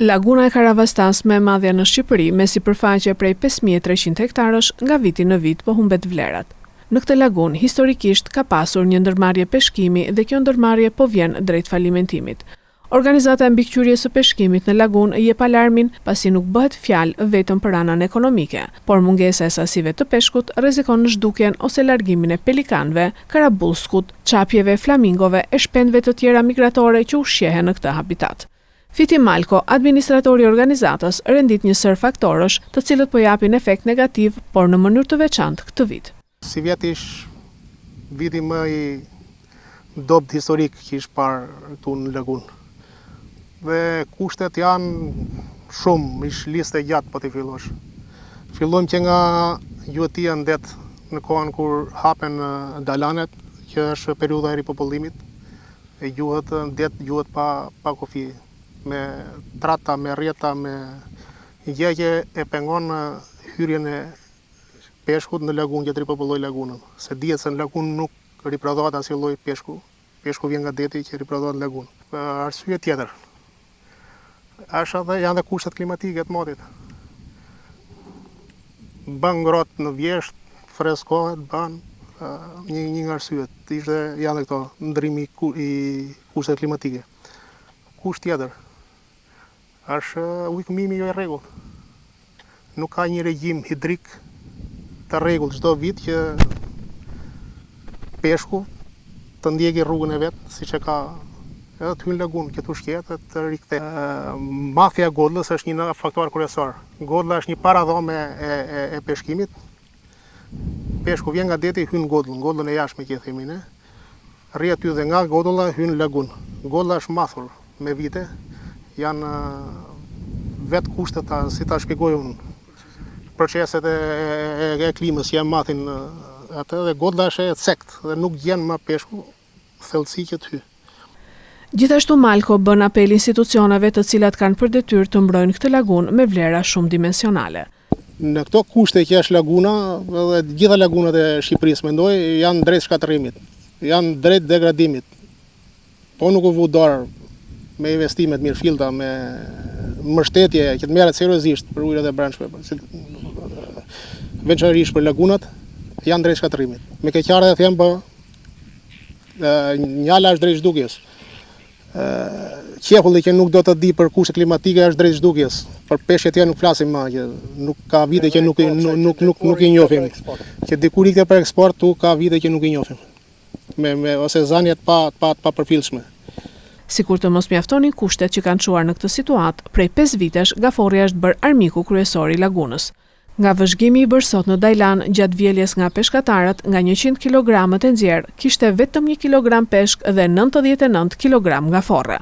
Laguna e Karavastas më e madhja në Shqipëri me sipërfaqe prej 5300 hektarësh nga viti në vit po humbet vlerat. Në këtë lagun historikisht ka pasur një ndërmarrje peshkimi dhe kjo ndërmarrje po vjen drejt falimentimit. Organizata e mbikëqyrjes së peshkimit në lagun jep alarmin pasi nuk bëhet fjalë vetëm për anën ekonomike, por mungesa e sasive të peshkut rrezikon në zhdukjen ose largimin e pelikanëve, karabullskut, çapjeve, flamingove e shpendëve të tjera migratore që ushqehen në këtë habitat. Fiti Malko, administratori i organizatës, rendit një sër faktorësh, të cilët po japin efekt negativ, por në mënyrë të veçantë këtë vit. Si vjet ish viti më i dobët historik që ish parë këtu në lagun. Dhe kushtet janë shumë, ish listë e gjatë po t'i fillosh. Fillojmë që nga juetia në det në kohën kur hapen dalanet, që është periudha e ripopullimit, e gjuhet në det gjuhet pa kufi, me trata, me rjeta, me gjë që e pengon hyrjen e peshkut në lagun që të ripopulloj lagunën. Se dihet se në lagun nuk riprodhohet asnjë lloj peshku. Peshku vjen nga deti që riprodhohet në lagun. Arsye tjetër janë dhe kushtet klimatike të motit. Bën ngrohtë në vjesht, freskohet, bën një nga arsyet. Janë dhe këto ndrimi i kushtet klimatike. Kusht tjetër është ujkëmimi jo i rregullt. Nuk ka një regjim hidrik të rregullt çdo vit që peshku të ndjeki rrugën e vet, siç e ka edhe të hyn lagun, që të ushqehet të rikthehet. Mafja e godllës është një faktor kryesor. Godlla është një paradhome e peshkimit. Peshku vjen nga deti, hyn godllën e jashtme që e themi ne. Rri aty dhe nga godlla hyn lagun. Godlla është mathur me vite. Janë vetë kushtet, si ta shpjegoj unë, proceset e klimës që mathin atë dhe godlla është e sekt dhe nuk gjen më peshku thellësi që të hyj. Gjithashtu Malko bën apel institucioneve të cilat kanë për detyrë të mbrojnë këtë lagun me vlera shumë dimensionale. Në këto kushte që është laguna, dhe gjitha lagunat e Shqipërisë mendoj, janë drejt shkatërimit, janë drejt degradimit. Po nuk u vu dorë me investimet mirëfillta, me mbështetje që të merret seriozisht për ujërat e brendshme, veçanërisht për lagunat, janë drejt shkatërimit. Me keqardhje them po njala është drejt zhdukjes. Qepulli që nuk do të di për kushte klimatike është drejt zhdukjes. Për peshqet tjerë nuk flasim më, që nuk ka vite që nuk i njohim. Që dikur ikte për eksport, tu ka vite që nuk i njohim. Ose zanjet pa përfillshme. Sikur të mos mjaftonin kushtet që kanë çuar në këtë situatë, prej 5 vitesh Gaforri është bërë armiku kryesor i lagunës. Nga vëzhgimi i bërë sot në Dajlan, gjatë vjeljes nga peshkatarët, nga 100 kg e nxjerr, kishte vetëm 1 kg peshk dhe 99 kg Gaforre.